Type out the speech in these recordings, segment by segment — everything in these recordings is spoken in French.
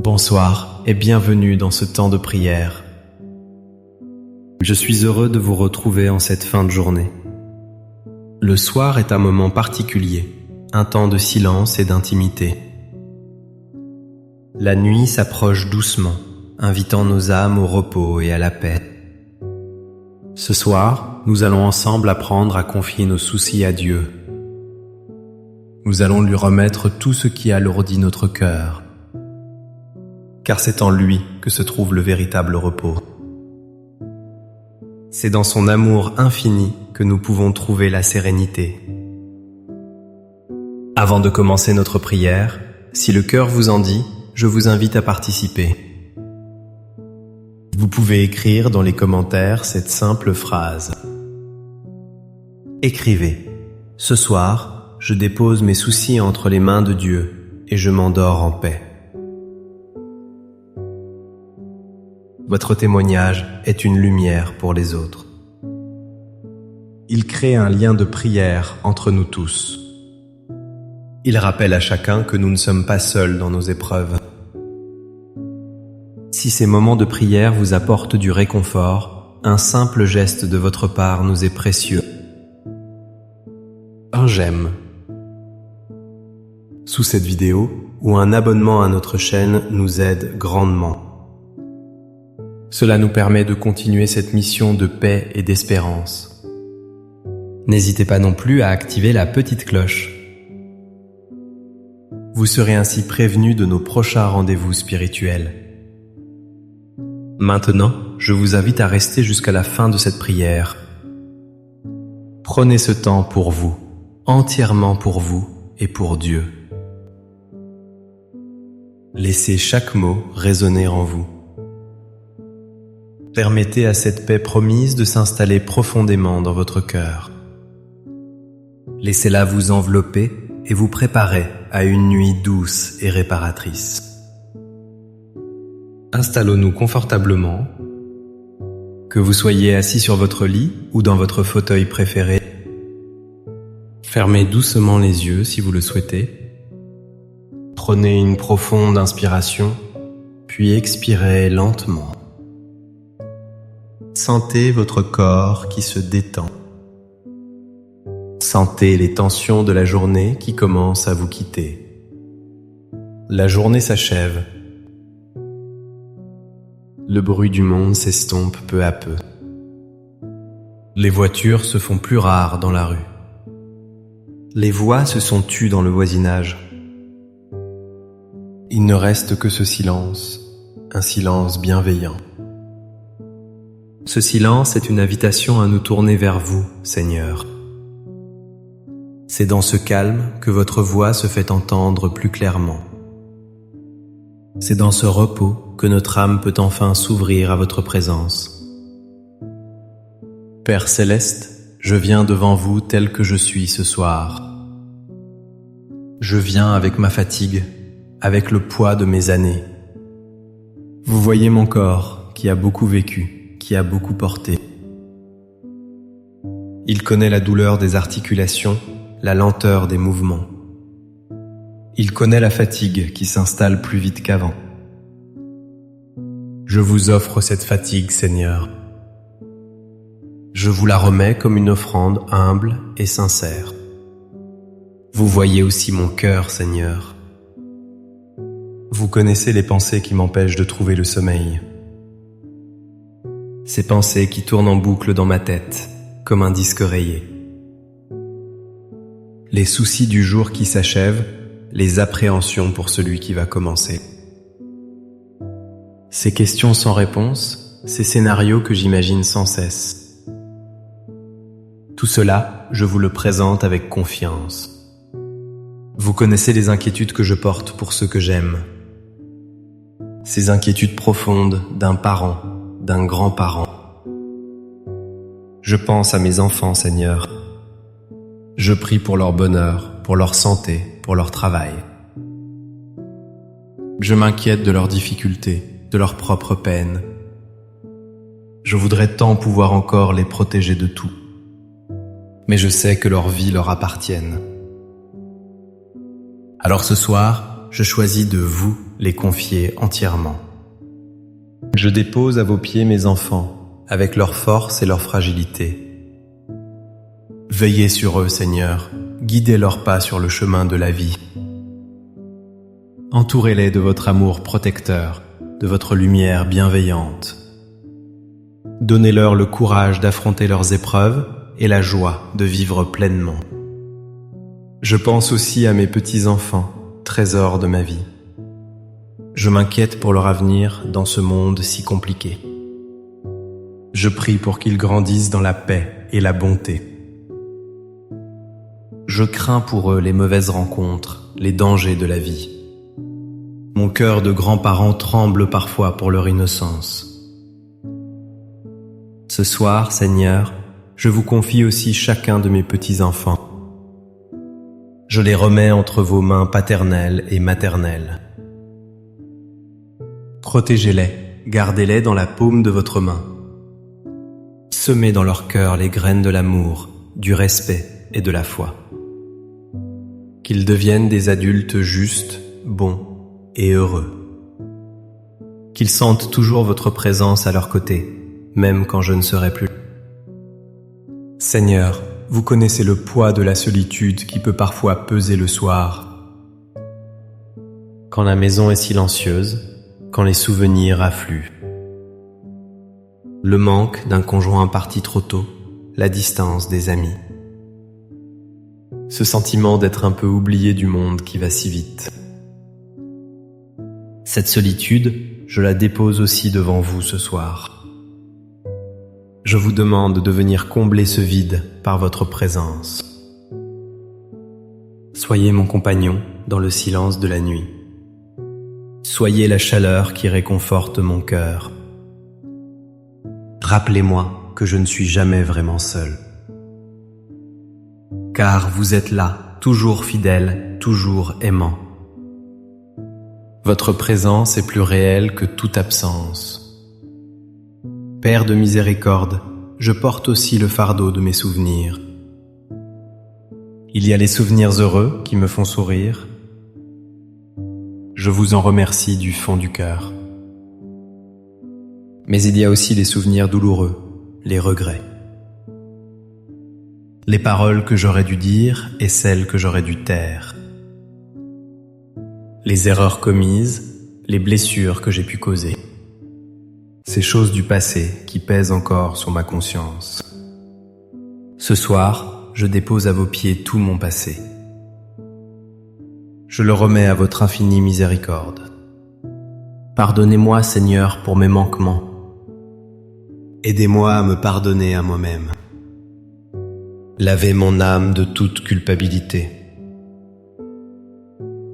Bonsoir et bienvenue dans ce temps de prière. Je suis heureux de vous retrouver en cette fin de journée. Le soir est un moment particulier, un temps de silence et d'intimité. La nuit s'approche doucement, invitant nos âmes au repos et à la paix. Ce soir, nous allons ensemble apprendre à confier nos soucis à Dieu. Nous allons lui remettre tout ce qui alourdit notre cœur, car c'est en lui que se trouve le véritable repos. C'est dans son amour infini que nous pouvons trouver la sérénité. Avant de commencer notre prière, si le cœur vous en dit, je vous invite à participer. Vous pouvez écrire dans les commentaires cette simple phrase. Écrivez. Ce soir, je dépose mes soucis entre les mains de Dieu et je m'endors en paix. Votre témoignage est une lumière pour les autres. Il crée un lien de prière entre nous tous. Il rappelle à chacun que nous ne sommes pas seuls dans nos épreuves. Si ces moments de prière vous apportent du réconfort, un simple geste de votre part nous est précieux. Un j'aime sous cette vidéo ou un abonnement à notre chaîne nous aide grandement. Cela nous permet de continuer cette mission de paix et d'espérance. N'hésitez pas non plus à activer la petite cloche. Vous serez ainsi prévenus de nos prochains rendez-vous spirituels. Maintenant, je vous invite à rester jusqu'à la fin de cette prière. Prenez ce temps pour vous, entièrement pour vous et pour Dieu. Laissez chaque mot résonner en vous. Permettez à cette paix promise de s'installer profondément dans votre cœur. Laissez-la vous envelopper et vous préparer à une nuit douce et réparatrice. Installons-nous confortablement, que vous soyez assis sur votre lit ou dans votre fauteuil préféré. Fermez doucement les yeux si vous le souhaitez. Prenez une profonde inspiration, puis expirez lentement. Sentez votre corps qui se détend. Sentez les tensions de la journée qui commencent à vous quitter. La journée s'achève. Le bruit du monde s'estompe peu à peu. Les voitures se font plus rares dans la rue. Les voix se sont tues dans le voisinage. Il ne reste que ce silence, un silence bienveillant. Ce silence est une invitation à nous tourner vers vous, Seigneur. C'est dans ce calme que votre voix se fait entendre plus clairement. C'est dans ce repos que notre âme peut enfin s'ouvrir à votre présence. Père céleste, je viens devant vous tel que je suis ce soir. Je viens avec ma fatigue, avec le poids de mes années. Vous voyez mon corps qui a beaucoup vécu, qui a beaucoup porté. Il connaît la douleur des articulations, la lenteur des mouvements. Il connaît la fatigue qui s'installe plus vite qu'avant. Je vous offre cette fatigue, Seigneur. Je vous la remets comme une offrande humble et sincère. Vous voyez aussi mon cœur, Seigneur. Vous connaissez les pensées qui m'empêchent de trouver le sommeil. Ces pensées qui tournent en boucle dans ma tête, comme un disque rayé. Les soucis du jour qui s'achève, les appréhensions pour celui qui va commencer. Ces questions sans réponse, ces scénarios que j'imagine sans cesse. Tout cela, je vous le présente avec confiance. Vous connaissez les inquiétudes que je porte pour ceux que j'aime. Ces inquiétudes profondes d'un parent, d'un grand-parent. Je pense à mes enfants, Seigneur. Je prie pour leur bonheur, pour leur santé, pour leur travail. Je m'inquiète de leurs difficultés, de leurs propres peines. Je voudrais tant pouvoir encore les protéger de tout. Mais je sais que leur vie leur appartienne. Alors ce soir, je choisis de vous les confier entièrement. Je dépose à vos pieds mes enfants, avec leur force et leur fragilité. Veillez sur eux, Seigneur, guidez leurs pas sur le chemin de la vie. Entourez-les de votre amour protecteur, de votre lumière bienveillante. Donnez-leur le courage d'affronter leurs épreuves et la joie de vivre pleinement. Je pense aussi à mes petits-enfants, trésors de ma vie. Je m'inquiète pour leur avenir dans ce monde si compliqué. Je prie pour qu'ils grandissent dans la paix et la bonté. Je crains pour eux les mauvaises rencontres, les dangers de la vie. Mon cœur de grand-parent tremble parfois pour leur innocence. Ce soir, Seigneur, je vous confie aussi chacun de mes petits-enfants. Je les remets entre vos mains paternelles et maternelles. Protégez-les, gardez-les dans la paume de votre main. Semez dans leur cœur les graines de l'amour, du respect et de la foi. Qu'ils deviennent des adultes justes, bons et heureux. Qu'ils sentent toujours votre présence à leur côté, même quand je ne serai plus. Seigneur, vous connaissez le poids de la solitude qui peut parfois peser le soir. Quand la maison est silencieuse, quand les souvenirs affluent. Le manque d'un conjoint parti trop tôt, la distance des amis. Ce sentiment d'être un peu oublié du monde qui va si vite. Cette solitude, je la dépose aussi devant vous ce soir. Je vous demande de venir combler ce vide par votre présence. Soyez mon compagnon dans le silence de la nuit. Soyez la chaleur qui réconforte mon cœur. Rappelez-moi que je ne suis jamais vraiment seul. Car vous êtes là, toujours fidèle, toujours aimant. Votre présence est plus réelle que toute absence. Père de miséricorde, je porte aussi le fardeau de mes souvenirs. Il y a les souvenirs heureux qui me font sourire. Je vous en remercie du fond du cœur. Mais il y a aussi les souvenirs douloureux, les regrets. Les paroles que j'aurais dû dire et celles que j'aurais dû taire. Les erreurs commises, les blessures que j'ai pu causer. Ces choses du passé qui pèsent encore sur ma conscience. Ce soir, je dépose à vos pieds tout mon passé. Je le remets à votre infinie miséricorde. Pardonnez-moi, Seigneur, pour mes manquements. Aidez-moi à me pardonner à moi-même. Lavez mon âme de toute culpabilité.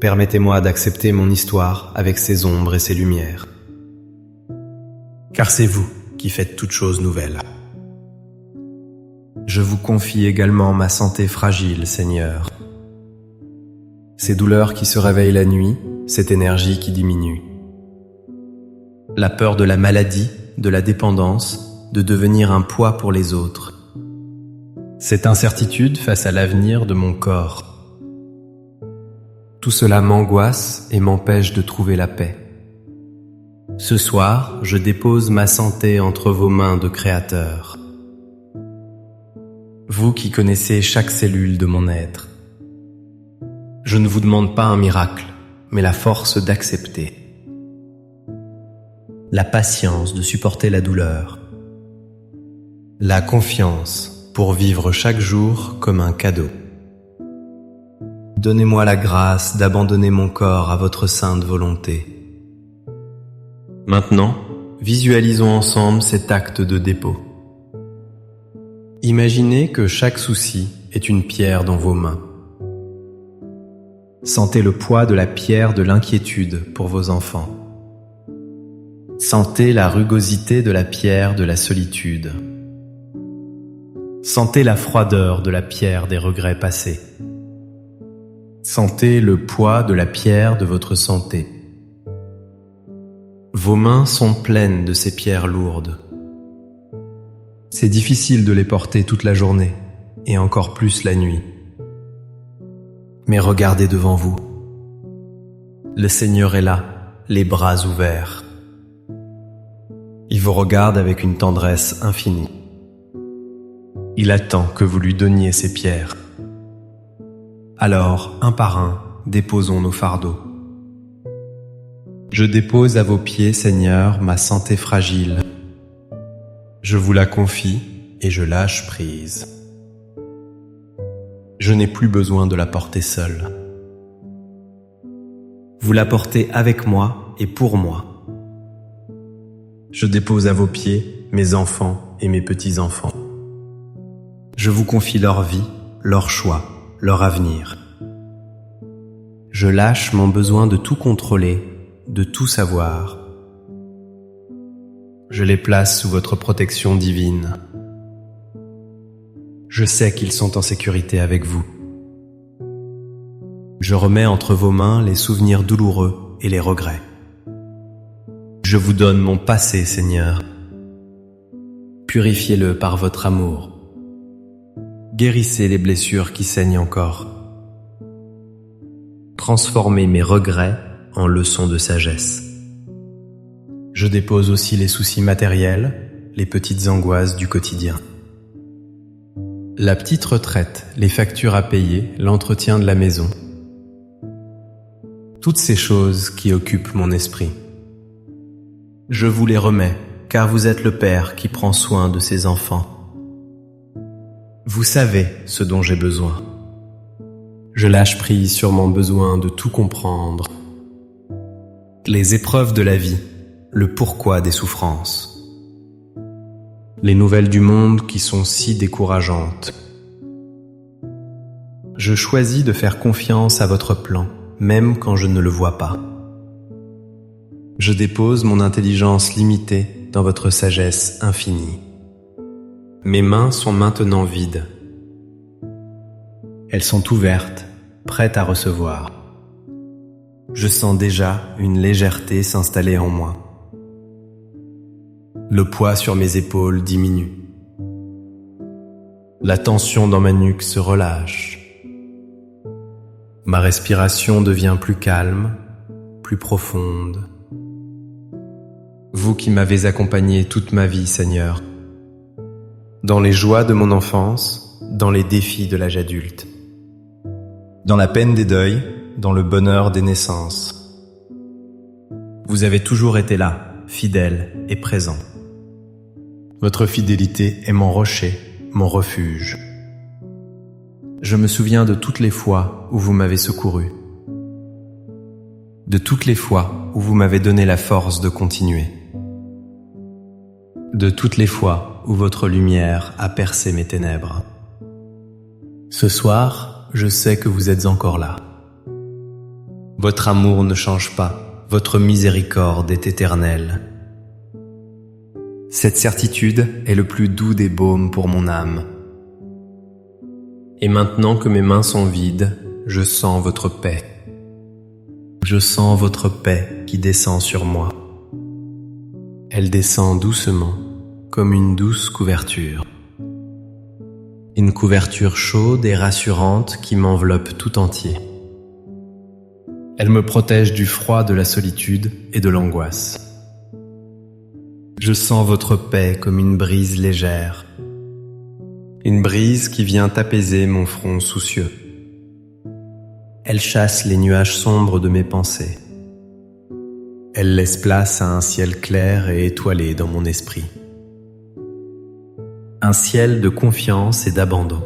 Permettez-moi d'accepter mon histoire avec ses ombres et ses lumières. Car c'est vous qui faites toutes choses nouvelles. Je vous confie également ma santé fragile, Seigneur. Ces douleurs qui se réveillent la nuit, cette énergie qui diminue. La peur de la maladie, de la dépendance, de devenir un poids pour les autres. Cette incertitude face à l'avenir de mon corps. Tout cela m'angoisse et m'empêche de trouver la paix. Ce soir, je dépose ma santé entre vos mains de Créateur. Vous qui connaissez chaque cellule de mon être. Je ne vous demande pas un miracle, mais la force d'accepter. La patience de supporter la douleur. La confiance pour vivre chaque jour comme un cadeau. Donnez-moi la grâce d'abandonner mon corps à votre sainte volonté. Maintenant, visualisons ensemble cet acte de dépôt. Imaginez que chaque souci est une pierre dans vos mains. Sentez le poids de la pierre de l'inquiétude pour vos enfants. Sentez la rugosité de la pierre de la solitude. Sentez la froideur de la pierre des regrets passés. Sentez le poids de la pierre de votre santé. Vos mains sont pleines de ces pierres lourdes. C'est difficile de les porter toute la journée, et encore plus la nuit. Mais regardez devant vous. Le Seigneur est là, les bras ouverts. Il vous regarde avec une tendresse infinie. Il attend que vous lui donniez ses pierres. Alors, un par un, déposons nos fardeaux. Je dépose à vos pieds, Seigneur, ma santé fragile. Je vous la confie et je lâche prise. Je n'ai plus besoin de la porter seule. Vous la portez avec moi et pour moi. Je dépose à vos pieds mes enfants et mes petits-enfants. Je vous confie leur vie, leur choix, leur avenir. Je lâche mon besoin de tout contrôler, de tout savoir. Je les place sous votre protection divine. Je sais qu'ils sont en sécurité avec vous. Je remets entre vos mains les souvenirs douloureux et les regrets. Je vous donne mon passé, Seigneur. Purifiez-le par votre amour. Guérissez les blessures qui saignent encore. Transformez mes regrets en leçons de sagesse. Je dépose aussi les soucis matériels, les petites angoisses du quotidien. La petite retraite, les factures à payer, l'entretien de la maison. Toutes ces choses qui occupent mon esprit. Je vous les remets, car vous êtes le Père qui prend soin de ses enfants. Vous savez ce dont j'ai besoin. Je lâche prise sur mon besoin de tout comprendre. Les épreuves de la vie, le pourquoi des souffrances. Les nouvelles du monde qui sont si décourageantes. Je choisis de faire confiance à votre plan, même quand je ne le vois pas. Je dépose mon intelligence limitée dans votre sagesse infinie. Mes mains sont maintenant vides. Elles sont ouvertes, prêtes à recevoir. Je sens déjà une légèreté s'installer en moi. Le poids sur mes épaules diminue. La tension dans ma nuque se relâche. Ma respiration devient plus calme, plus profonde. Vous qui m'avez accompagné toute ma vie, Seigneur, dans les joies de mon enfance, dans les défis de l'âge adulte, dans la peine des deuils, dans le bonheur des naissances. Vous avez toujours été là, fidèle et présent. Votre fidélité est mon rocher, mon refuge. Je me souviens de toutes les fois où vous m'avez secouru, de toutes les fois où vous m'avez donné la force de continuer, de toutes les fois où votre lumière a percé mes ténèbres. Ce soir, je sais que vous êtes encore là. Votre amour ne change pas, votre miséricorde est éternelle. Cette certitude est le plus doux des baumes pour mon âme. Et maintenant que mes mains sont vides, je sens votre paix. Je sens votre paix qui descend sur moi. Elle descend doucement, comme une douce couverture. Une couverture chaude et rassurante qui m'enveloppe tout entier. Elle me protège du froid de la solitude et de l'angoisse. Je sens votre paix comme une brise légère. Une brise qui vient apaiser mon front soucieux. Elle chasse les nuages sombres de mes pensées. Elle laisse place à un ciel clair et étoilé dans mon esprit. Un ciel de confiance et d'abandon.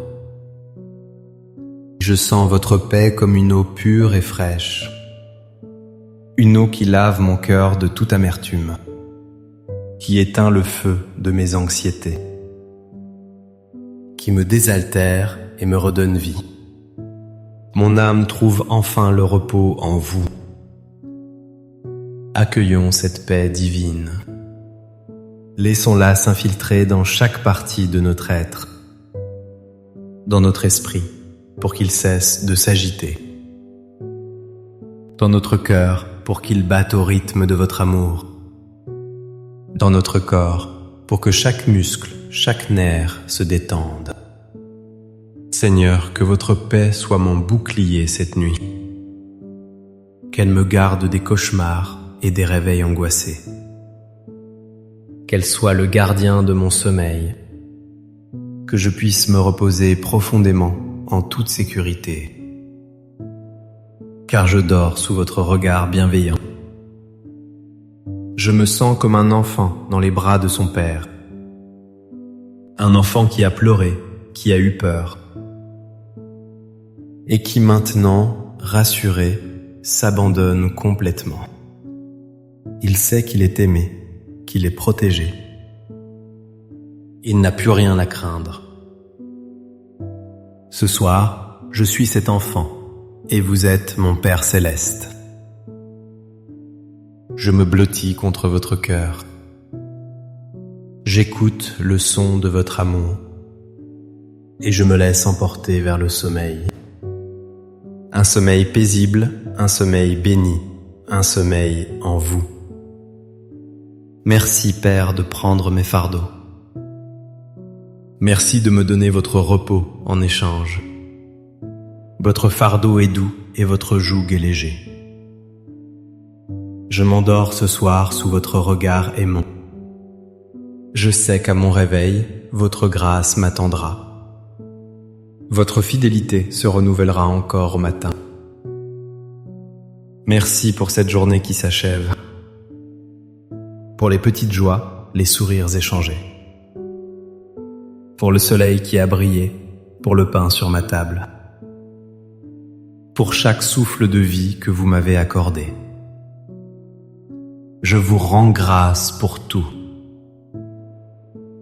Je sens votre paix comme une eau pure et fraîche. Une eau qui lave mon cœur de toute amertume, qui éteint le feu de mes anxiétés, qui me désaltère et me redonne vie. Mon âme trouve enfin le repos en vous. Accueillons cette paix divine. Laissons-la s'infiltrer dans chaque partie de notre être, dans notre esprit, pour qu'il cesse de s'agiter, dans notre cœur, pour qu'il batte au rythme de votre amour, dans notre corps, pour que chaque muscle, chaque nerf se détende. Seigneur, que votre paix soit mon bouclier cette nuit. qu'elle me garde des cauchemars et des réveils angoissés. Qu'elle soit le gardien de mon sommeil, que je puisse me reposer profondément en toute sécurité, car je dors sous votre regard bienveillant. Je me sens comme un enfant dans les bras de son père, un enfant qui a pleuré, qui a eu peur, et qui maintenant, rassuré, s'abandonne complètement. Il sait qu'il est aimé, qu'il est protégé. Il n'a plus rien à craindre. Ce soir, je suis cet enfant, et vous êtes mon Père céleste. Je me blottis contre votre cœur. J'écoute le son de votre amour, et je me laisse emporter vers le sommeil. Un sommeil paisible, un sommeil béni, un sommeil en vous. Merci, Père, de prendre mes fardeaux. Merci de me donner votre repos en échange. Votre fardeau est doux et votre joug est léger. Je m'endors ce soir sous votre regard aimant. Je sais qu'à mon réveil, votre grâce m'attendra. Votre fidélité se renouvellera encore au matin. Merci pour cette journée qui s'achève. Pour les petites joies, les sourires échangés. Pour le soleil qui a brillé, pour le pain sur ma table. Pour chaque souffle de vie que vous m'avez accordé. Je vous rends grâce pour tout.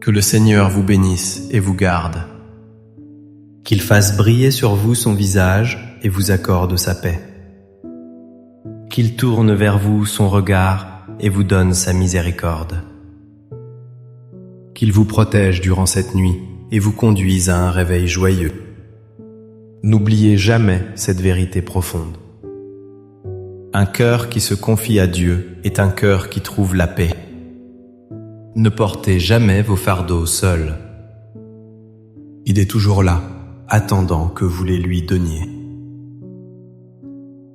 Que le Seigneur vous bénisse et vous garde. Qu'il fasse briller sur vous son visage et vous accorde sa paix. Qu'il tourne vers vous son regard et vous donne sa miséricorde. Qu'il vous protège durant cette nuit et vous conduise à un réveil joyeux. N'oubliez jamais cette vérité profonde. Un cœur qui se confie à Dieu est un cœur qui trouve la paix. Ne portez jamais vos fardeaux seuls. Il est toujours là, attendant que vous les lui donniez.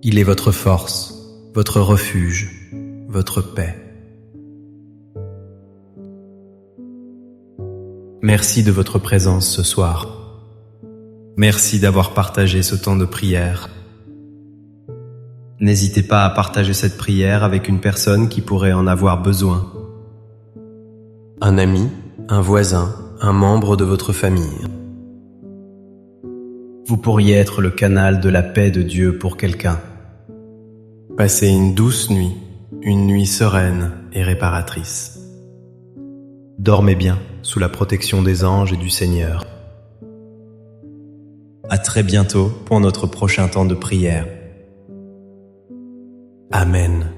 Il est votre force, votre refuge, votre paix. Merci de votre présence ce soir. Merci d'avoir partagé ce temps de prière. N'hésitez pas à partager cette prière avec une personne qui pourrait en avoir besoin. Un ami, un voisin, un membre de votre famille. Vous pourriez être le canal de la paix de Dieu pour quelqu'un. Passez une douce nuit, une nuit sereine et réparatrice. Dormez bien sous la protection des anges et du Seigneur. À très bientôt pour notre prochain temps de prière. Amen.